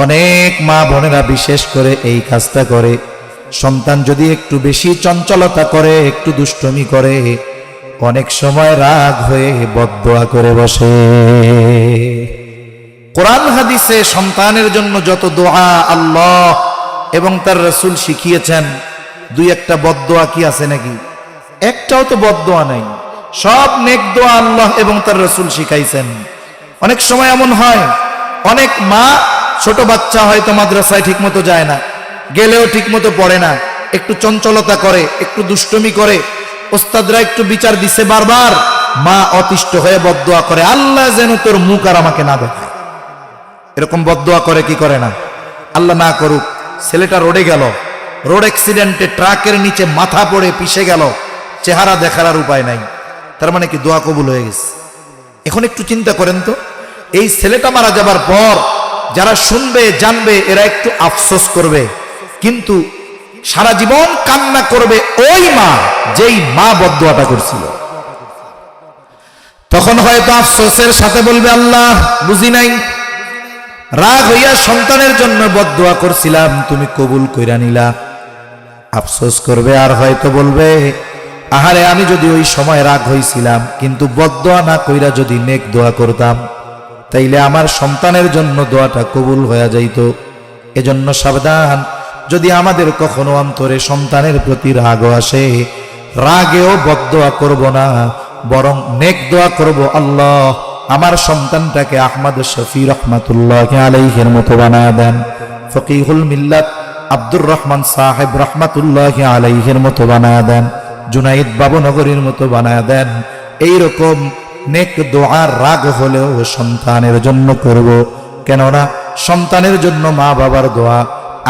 অনেক মা বোনেরা বিশেষ করে এই কাজটা করে। সন্তান যদি একটু বেশি চঞ্চলতা করে, একটু দুষ্টমি করে, অনেক সময় রাগ হয়ে বদদোয়া করে বসে। কোরআন হাদিসে সন্তানের জন্য যত দোয়া আল্লাহ এবং তার রাসূল শিখিয়েছেন, দুই একটা বদদোয়া কি আছে নাকি? একটাও তো বদদোয়া নাই। সব নেক দোয়া আল্লাহ এবং তার রাসূল শিখাইছেন। অনেক সময় এমন হয়, অনেক মা ছোট বাচ্চা হয়তো মাদ্রাসায় ঠিক মতো যায় না, গেলেও ঠিক মতো পড়ে না, একটু চঞ্চলতা করে, একটু দুষ্টমি করে, ওস্তাদরা একটু বিচার দিছে বারবার, মা অতিষ্ঠ হয়ে বদদোয়া করে, আল্লাহ যেন তোর মুখ আর আমাকে না দেখায়। এরকম বদদোয়া করে কি করে না? আল্লাহ না করুক, ছেলেটা রোডে গেল, রোড অ্যাক্সিডেন্টে ট্রাকের নিচে মাথা পড়ে পিষে গেল, চেহারা দেখার আর উপায় নাই, তার মানে কি দোয়া কবুল হয়ে গেছে? এখন একটু চিন্তা করেন তো, এই ছেলেটা মারা যাবার পর যারা শুনবে জানবে এরা একটু আফসোস করবে, কিন্তু সারা জীবন কান্না করবে ওই মা যেই মা বদদোয়াটা করছিল। তখন হয়তো আফসোসের সাথে বলবে, আল্লাহ বুঝি নাই, রাগ হইয়া সন্তানের জন্য বদদোয়া করছিলাম, তুমি কবুল কইরা নিলা। আফসোস করবে আর হয়তো বলবে, আহারে আমি যদি ওই সময় রাগ হইছিলাম, কিন্তু বদদোয়া না কইরা যদি নেক দোয়া করতাম, তাইলে আমার সন্তানের জন্য দোয়াটা কবুল হয়ে যাইত। এজন্য সাবধান, যদি আমাদের কখনো অন্তরে সন্তানের প্রতি রাগ আসে, রাগেও বদদোয়া করব না, বরং নেক দোয়া করব, আল্লাহ আমার সন্তানটাকে আহমদ শফি রহমাতুল্লাহ আলাইহির মতো বানায় দেন, ফকিহুল মিল্লাত আব্দুর রহমান সাহেব রহমাতুল্লাহ আলাইহির মতো বানায় দেন, জুনাইদ বাবুনগরীর মতো বানায় দেন। এইরকম নেক দোয়ার রাগ হলেও সন্তানের জন্য করব, কেননা সন্তানের জন্য মা বাবার দোয়া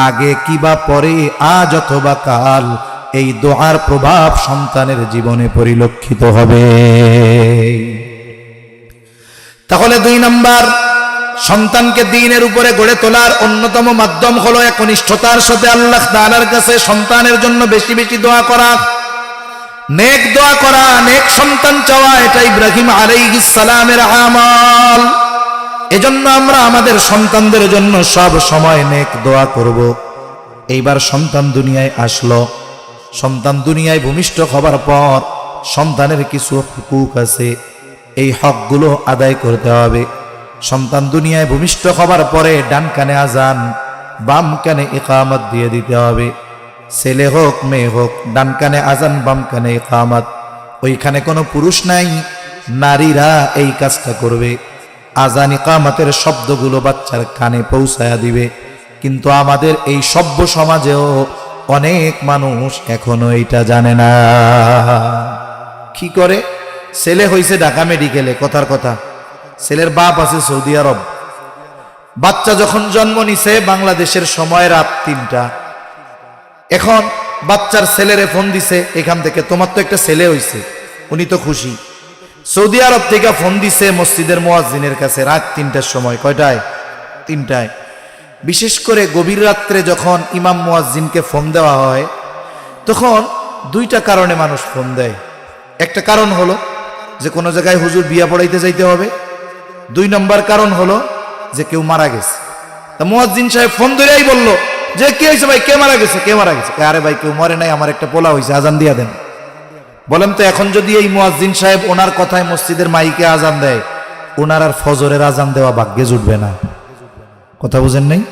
আগে কিবা পরে, আজ অথবা কাল এই দোয়ার প্রভাব সন্তানের জীবনে পরিলক্ষিত হবে। তাহলে 2 নাম্বার, সন্তানকে দ্বীনের উপরে গড়ে তোলার অন্যতম মাধ্যম হলো একনিষ্ঠতার সাথে আল্লাহ তাআলার কাছে সন্তানের জন্য বেশি বেশি দোয়া করা, নেক দোয়া করা, নেক সন্তান চাওয়া। এটা ইব্রাহিম আলাইহিস সালামের আমল। এজন্য আমরা আমাদের সন্তানদের জন্য সব সময় নেক দোয়া করব। এইবার সন্তান দুনিয়ায় আসলো, সন্তান দুনিয়ায় ভূমিষ্ঠ হবার পর সন্তানের কিছু হুকুক আছে, এই হকগুলো আদায় করতে হবে। সন্তান দুনিয়ায় ভূমিষ্ঠ হবার পরে ডান কানে আজান, বাম কানে ইকামত দিয়ে দিতে হবে। ছেলে হোক মেয়ে হোক, ডান কানে আজান, বাম কানে ইকামত। ওইখানে কোনো পুরুষ নাই, নারীরা এই কাজটা করবে। আজান ইকামতের শব্দগুলো বাচ্চার কানে পৌঁছায়া দিবে। কিন্তু আমাদের এই সভ্য সমাজেও অনেক মানুষ এখনো এইটা জানে না। কি করে? ছেলে হইছে ঢাকা মেডিকেলে, কথার কথা, ছেলের বাপ আছে সৌদি আরব। বাচ্চা যখন জন্ম নিছে বাংলাদেশের সময় রাত 3টা। এখন বাচ্চার ছেলেরে ফোন দিছে এখান থেকে, তোমার তো একটা ছেলে হইছে। উনি তো খুশি। সৌদি আরব থেকে ফোন দিছে মসজিদের মুয়াজ্জিনের কাছে রাত 3টার সময়। কয়টায়? 3টায়। বিশেষ করে গভীর রাত্রে যখন ইমাম মুয়াজ্জিনকে ফোন দেওয়া হয়, তখন 2টা কারণে মানুষ ফোন দেয়। একটা কারণ হলো যে কোনো জায়গায় হুজুর বিয়া পড়াইতে যাইতে হবে। 2 নম্বর কারণ হলো যে কেউ মারা গেছে। তা মুয়াজ্জিন সাহেব ফোন ধরেই বলল যে কি হয়েছে ভাই, কে মারা গেছে? কে মারা গেছে? আরে ভাই কেউ মরে নাই, আমার একটা পোলা হয়েছে, আজান দিয়া দেন। বলেন তো এখন যদি এই মুয়াজ্জিন সাহেব ওনার কথায় মসজিদের মাইকে আজান দেয়, ওনার আর ফজরের আজান দেওয়া ভাগ্যে জুটবে না। কথা বুঝেন নাই?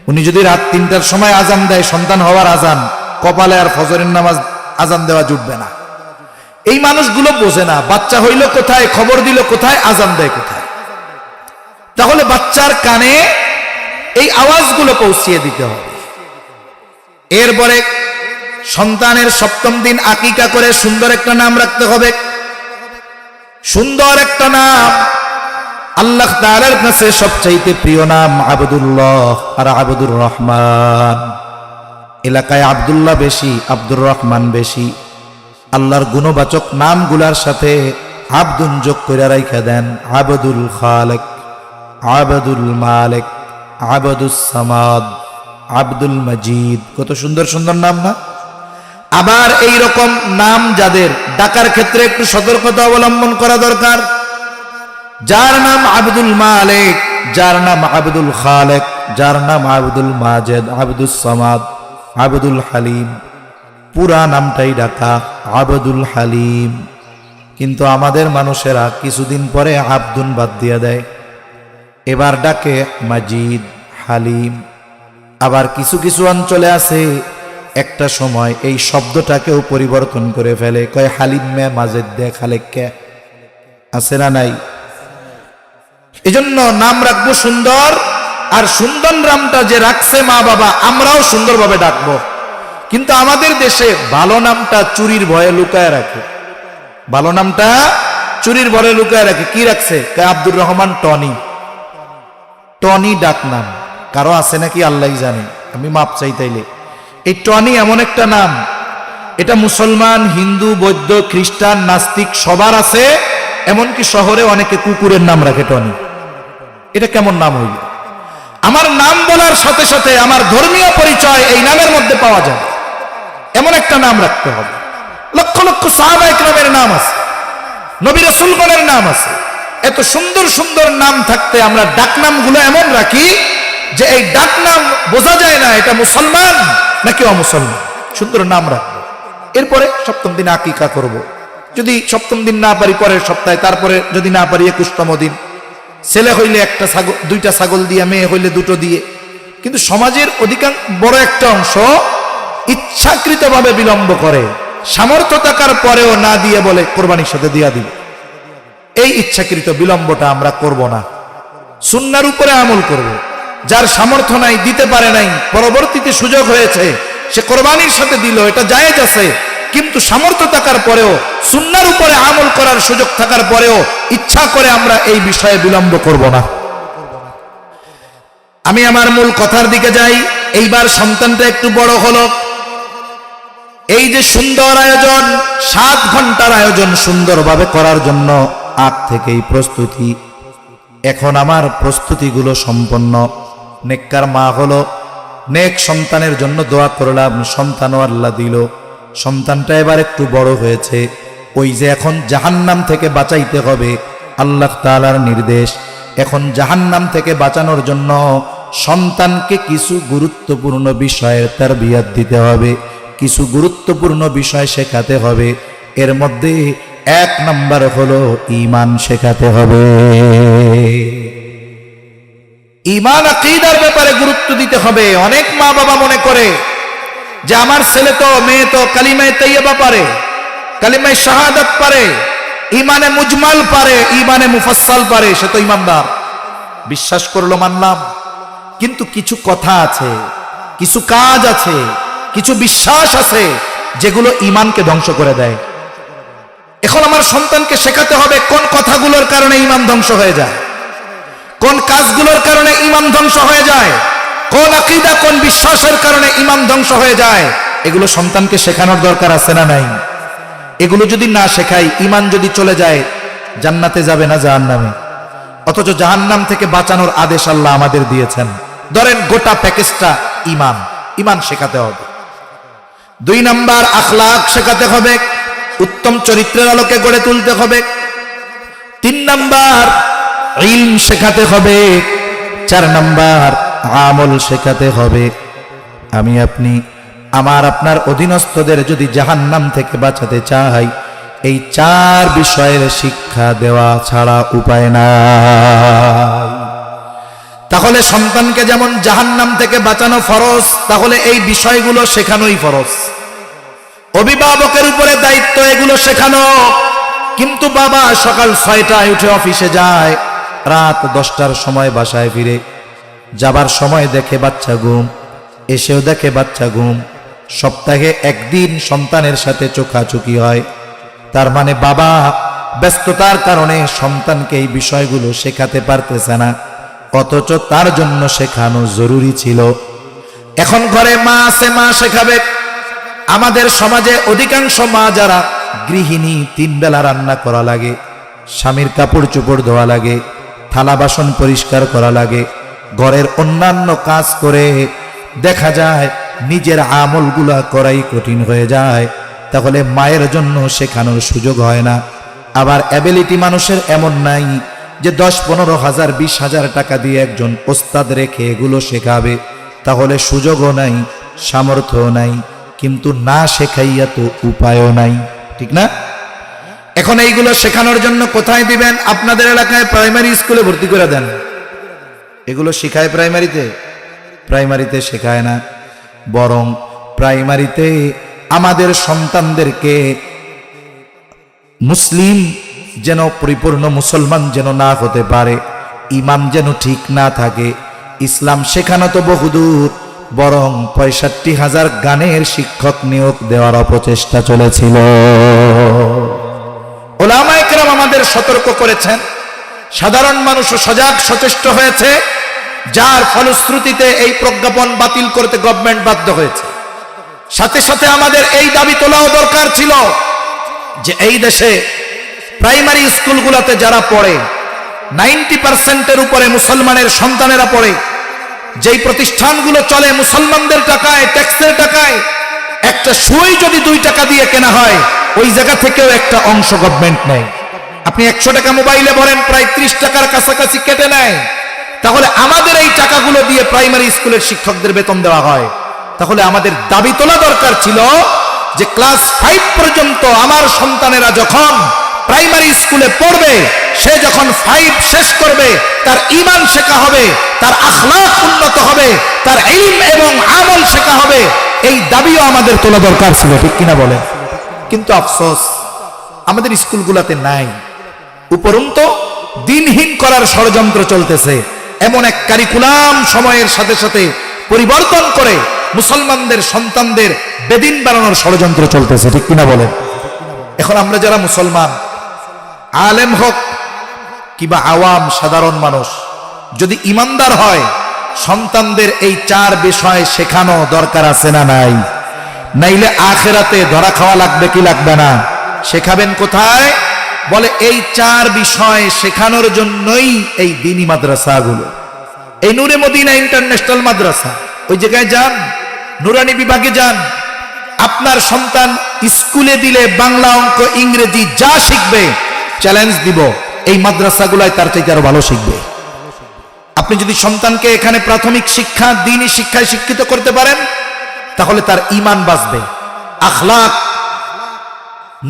উনি যদি রাত 3টার সময় আজান দেয়, সন্তান হওয়ার আজান, কপালে আর ফজরের নামাজ আজান দেওয়া জুটবে না। এই মানুষগুলো বোঝে না, বাচ্চা হইল কোথায়, খবর দিল কোথায়, আজান দেয় কোথায়। তাহলে বাচ্চার কানে এই আওয়াজগুলো পৌঁছিয়ে দিতে হবে। এরপরে সন্তানের 7ম দিন আকিকা করে সুন্দর একটা নাম রাখতে হবে। সুন্দর একটা নাম, আল্লাহ তাআলার কাছে সবচাইতে প্রিয় নাম আবদুল্লাহ আর আবদুর রহমান। এলাকায় আব্দুল্লাহ বেশি, আব্দুর রহমান বেশি। আল্লাহর গুণবাচক নামগুলার সাথে আব্দুন যোগ করে রাইখা দেন, আবদুল খালেক, আবদুল মালিক, আবদুস সামাদ, আব্দুল মজিদ। কত সুন্দর সুন্দর নাম না? আবার এই রকম নাম যাদের, ডাকার ক্ষেত্রে একটু সতর্কতা অবলম্বন করা দরকার। যার নাম আব্দুল মালিক, যার নাম আব্দুল খালেক, যার নাম আব্দুল মাজেদ, আব্দুস সামাদ, আব্দুল হালিম, পুরা নামটাই ডাকা আব্দুল হালিম। কিন্তু আমাদের মানুষেরা কিছুদিন পরে আব্দুন বাদ দিয়ে দেয়, এবার ডাকে মাজিদ, হালিম। আবার কিছু কিছু অঞ্চলে আছে একটা সময় এই শব্দটাকেও পরিবর্তন করে ফেলে, কয় হালিম মে মাজেদ দে খালেক কে, আছে না নাই? এজন্য নাম রাখবো সুন্দর, আর সুন্দর নামটা যে রাখছে মা বাবা আমরাও সুন্দরভাবে ডাকবো। কিন্তু আমাদের দেশে ভালো নামটা চুরির ভয়ে লুকায় রাখে, ভালো নামটা চুরির ভয়ে লুকায় রাখে। কি রাখছে? আব্দুর রহমান টনি। টনি ডাক নাম কারো আছে নাকি আল্লাহ জানে, আমি মাপ চাই তাইলে। এই টনি এমন একটা নাম, এটা মুসলমান, হিন্দু, বৌদ্ধ, খ্রিস্টান, নাস্তিক সবার আছে। এমনকি শহরে অনেকে কুকুরের নাম রাখে টনি। এটা কেমন নাম হইল? আমার নাম বলার সাথে সাথে আমার ধর্মীয় পরিচয় এই নামের মধ্যে পাওয়া যায়, এমন একটা নাম রাখতে হবে। লক্ষ লক্ষ সাহাবা ইকরামের নাম আছে, নবী রাসূলগণের নাম আছে। এত সুন্দর সুন্দর নাম থাকতে আমরা ডাকনামগুলো এমন রাখি যে এই ডাকনাম বোঝা যায় না এটা মুসলমান নাকি অমুসলমান। সুন্দর নাম রাখবো, এরপরে সপ্তম দিন আকিকা করব। যদি সপ্তম দিন না পারি পরের সপ্তাহে, তারপরে যদি না পারি 21তম দিন। ছেলে হইলে একটা ছাগল, দুইটা ছাগল দিয়ে, মেয়ে হইলে দুটো দিয়ে। কিন্তু সমাজের অধিকাংশ বড় একটা অংশ ইচ্ছাকৃতভাবে বিলম্ব করে, সামর্থ্য থাকার পরেও না দিয়ে বলে কোরবানির সাথে দিয়া দিব। এই ইচ্ছাকৃত বিলম্বটা আমরা করব না, সুন্নাহর উপরে আমল করব। যার সামর্থ্য নাই, দিতে পারে নাই, পরবর্তীতে সুযোগ হয়েছে, সে কোরবানির সাথে দিল, এটা জায়েজ আছে। কিন্তু সামর্থ্য থাকার পরেও, সুন্নাহর উপরে আমল করার সুযোগ থাকার পরেও ইচ্ছা করে আমরা এই বিষয়ে বিলম্ব করব না। আমি আমার মূল কথার দিকে যাই। এইবার সন্তানটা একটু বড় হলো, এই যে সুন্দর আয়োজন, 7 ঘন্টার আয়োজন সুন্দরভাবে করার জন্য আগ থেকেই প্রস্তুতি। এখন আমার প্রস্তুতিগুলো সম্পন্ন। নেককার মা হলো, নেক সন্তানের জন্য দোয়া করলাম, সন্তানও আল্লাহ দিল। সন্তানটা এবার একটু বড় হয়েছে, ওই যে এখন জাহান্নাম থেকে বাঁচাইতে হবে, আল্লাহ তাআলার নির্দেশ। এখন জাহান্নাম থেকে বাঁচানোর জন্য সন্তানকে কিছু গুরুত্বপূর্ণ বিষয়ের তারবিয়াত দিতে হবে, কিছু গুরুত্বপূর্ণ বিষয় শেখাতে হবে। এর মধ্যে 1 নাম্বার হলো ঈমান শেখাতে হবে। ঈমান আকীদার ব্যাপারে গুরুত্ব দিতে হবে। অনেক মা বাবা মনে করে যে আমার ছেলে তো, মেয়ে তো কালিমায়ে তাইয়্যিবা পারে, কালিমায়ে শাহাদাত পারে, ঈমানে মুজমাল পারে, ঈমানে মুফাসসাল পারে, সে তো ঈমানদার। বিশ্বাস করলো, মানলাম। কিন্তু কিছু কথা আছে, কিছু কাজ আছে, কিছু বিশ্বাস আছে যেগুলো ঈমানকে ধ্বংস করে দেয়। এখন আমার সন্তানকে শেখাতে হবে কোন কথাগুলোর কারণে ঈমান ধ্বংস হয়ে যায়, কোন কাজগুলোর কারণে ঈমান ধ্বংস হয়ে যায়, কোন আকীদা, কোন বিশ্বাসের কারণে ঈমান ধ্বংস হয়ে যায়। এগুলো সন্তানকে শেখানোর দরকার আছে না নাই? এগুলো যদি না শেখাই, ঈমান যদি চলে যায়, জান্নাতে যাবে না জাহান্নামে। অথচ জাহান্নাম থেকে বাঁচানোর আদেশ আল্লাহ আমাদের দিয়েছেন। ধরেন গোটা প্যাকেজটা ঈমান, ঈমান শেখাতে হবে। 2 নাম্বার আখলাক শেখাতে হবে, উত্তম চরিত্রের আলোকে গড়ে তুলতে হবে। 3 নাম্বার ইলম শেখাতে হবে। 4 নাম্বার আমল শেখাতে হবে। আমি আপনি, আমার আপনার অধীনস্থদের যদি জাহান্নাম থেকে বাঁচাতে চাই, এই 4 বিষয়ের শিক্ষা দেওয়া ছাড়া উপায় নাই। তাহলে সন্তানকে যেমন জাহান্নাম থেকে বাঁচানো ফরজ, তাহলে এই বিষয়গুলো শেখানোই ফরজ। অভিভাবকের উপরে দায়িত্ব এগুলো শেখানো। কিন্তু বাবা সকাল 6টায় উঠে অফিসে যায়, রাত 10টার সময় বাসায় ফিরে, যাবার সময় দেখে বাচ্চা ঘুম, এসেও দেখে বাচ্চা ঘুম। সপ্তাহে 1 দিন সন্তানের সাথে চোখাচোখি হয়। তার মানে বাবা ব্যস্ততার কারণে সন্তানকে এই বিষয়গুলো শেখাতে পারতেছে না, অথচ তার জন্য শেখানো জরুরি ছিল। এখন ঘরে মা আছে, মা শেখাবে। আমাদের সমাজে অধিকাংশ মা যারা গৃহিণী, 3 বেলা রান্না করা লাগে, স্বামীর কাপড় চোপড় ধোয়া লাগে, থালা বাসন পরিষ্কার করা লাগে, ঘরের অন্যান্য কাজ করে দেখা যায় নিজের আমলগুলা করাই কঠিন হয়ে যায়, তাহলে মায়ের জন্য শেখানোর সুযোগ হয় না। আবার অ্যাবিলিটি মানুষের এমন নাই যে 10-15 হাজার 20 হাজার টাকা দিয়ে একজন ওস্তাদ রেখে এগুলো শেখাবে, তাহলে সুযোগও নাই, সামর্থ্য নাই, কিন্তু না শেখাইয়া তো উপায়ও নাই, ঠিক না? এখন এইগুলো শেখানোর জন্য কোথায় দিবেন? আপনাদের এলাকায় প্রাইমারি স্কুলে ভর্তি করে দেন। এগুলো শেখায় প্রাইমারিতে শেখায় না, বরং প্রাইমারিতে আমাদের সন্তানদেরকে মুসলিম যেন পরিপূর্ণ মুসলমান যেন না হতে পারে, ইমান যেন ঠিক না থাকে, ইসলাম শেখানো তো বহুদূর, বরং 65,000 গানের শিক্ষক নিয়োগ দেওয়ার অপচেষ্টা চলেছিল। ওলামায়ে কেরাম আমাদের সতর্ক করেছেন, সাধারণ মানুষও সজাগ সচেষ্ট হয়েছে, যার ফলশ্রুতিতে এই প্রজ্ঞাপন বাতিল করতে গভর্নমেন্ট বাধ্য হয়েছে। সাথে সাথে আমাদের এই দাবি তোলাও দরকার ছিল যে এই দেশে প্রাইমারি স্কুলগুলোতে যারা পড়ে 90% উপরে মুসলমানের সন্তানেরা পড়ে, যেই প্রতিষ্ঠানগুলো চলে মুসলমানদের টাকায়, ট্যাক্সের টাকায়, একটা সুই যদি 2 টাকা দিয়ে কেনা হয়, ওই জায়গা থেকেও একটা অংশ গভর্নমেন্ট নেয়। আপনি 100 টাকা মোবাইলে ভরেন, প্রায় 30 টাকার কাছাকাছি কেটে নেয়। তাহলে আমাদের এই টাকাগুলো দিয়ে প্রাইমারি স্কুলের শিক্ষকদের বেতন দেওয়া হয়। তাহলে আমাদের দাবি তোলা দরকার ছিল যে ক্লাস 5 পর্যন্ত আমার সন্তানেরা যখন প্রাইমারি স্কুলে পড়বে, সে যখন 5 শেষ করবে, তার ঈমান শেখা হবে, তার আখলাক উন্নত হবে, তার ইলম এবং আমল শেখা হবে। এই দাবিও আমাদের তোলা দরকার ছিল, ঠিক কিনা বলেন? কিন্তু আফসোস আমাদের স্কুলগুলোতে নাই। উপরন্তু দিনহীন করার ষড়যন্ত্র চলতেছে, এমন এক কারিকুলাম সময়ের সাথে সাথে পরিবর্তন করে মুসলমানদের সন্তানদের বেদিন বানানোর ষড়যন্ত্র চলতেছে, ঠিক কিনা বলেন? এখন আমরা যারা মুসলমান, আলেম হোক কিংবা আওয়াম সাধারণ মানুষ, যদি ইমানদার হয়, সন্তানদের এই 4 বিষয় শেখানো দরকার আছে না নাই? নাইলে আখেরাতে ধরা খাওয়া লাগবে কি লাগবে না? শেখাবেন কোথায়? বলে এই 4 বিষয় শেখানোর জন্যই এই দ্বীনি মাদ্রাসাগুলো। এই নূরে মদিনা ইন্টারন্যাশনাল মাদ্রাসা, ওই জায়গায় যান, নুরানি বিভাগে যান, আপনার সন্তান স্কুলে দিলে বাংলা, অঙ্ক, ইংরেজি যা শিখবে, চ্যালেঞ্জ দিব, এই মাদ্রাসাগুলোয় তার চাইতে আরো ভালো শিখবে। আপনি যদি সন্তানকে এখানে প্রাথমিক শিক্ষা, দ্বীনি শিক্ষায় শিক্ষিত করতে পারেন, তাহলে তার ঈমান বাঁচবে, আখলাক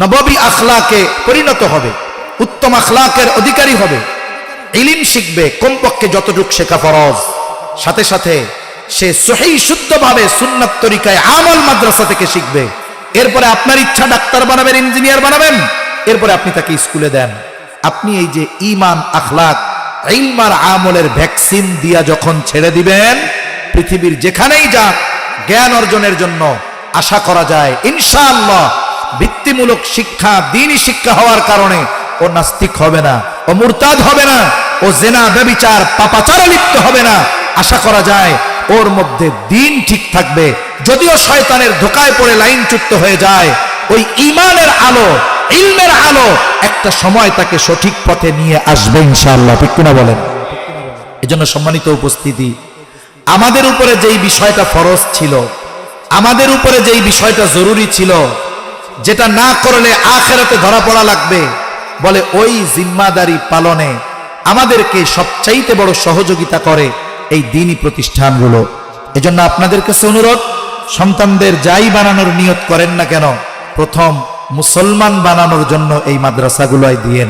নববী আখলাকে পরিণত হবে, উত্তম আখলাকের অধিকারী হবে, ইলম শিখবে, কমপক্ষে যতটুকু শেখা ফরজ। সাথে সাথে সে সহি শুদ্ধভাবে সুন্নাত তরিকায় আমল মাদ্রাসা থেকে শিখবে। এরপরে আপনার ইচ্ছা ডাক্তার বানাবেন, ইঞ্জিনিয়ার বানাবেন, এরপরে আপনি তাকে স্কুলে দেন। আপনি এই যে ঈমান, আখলাক, ইলম আর আমলের ভ্যাকসিন দিয়া যখন ছেড়ে দিবেন, পৃথিবীর যেখানেই যাক জ্ঞান অর্জনের জন্য আশা করা যায় ইনশাআল্লাহ ভিত্তিমূলক শিক্ষা, দ্বীনি শিক্ষা হওয়ার কারণে ও নাস্তিক হবে না, ও মুরতাদ হবে না, ও জেনা, ব্যভিচার, পাপাচারে লিপ্ত হবে না। আশা করা যায় ওর মধ্যে দ্বীন ঠিক থাকবে। যদিও শয়তানের ধোকায় পড়ে লাইনচ্যুত হয়ে যায়, ওই ঈমানের আলো, ইলমের আলো একটা সময় তাকে সঠিক পথে নিয়ে আসবে ইনশাআল্লাহ, ঠিক কিনা বলেন? এজন্য সম্মানিত উপস্থিতি, আমাদের উপরে যেই বিষয়টা ফরজ ছিল, আমাদের উপরে যেই বিষয়টা জরুরি ছিল, যেটা না করলে আখিরাতে ধরা পড়া লাগবে, বলে ওই জিম্মাদারি পালনে আমাদেরকে সবচাইতে বড় সহযোগিতা করে এই দ্বীনি প্রতিষ্ঠানগুলো। এজন্য আপনাদের কাছে অনুরোধ, সন্তানদের যাই বানানোর নিয়ত করেন না কেন, প্রথম মুসলমান বানানোর জন্য এই মাদ্রাসাগুলোয় দিয়েন।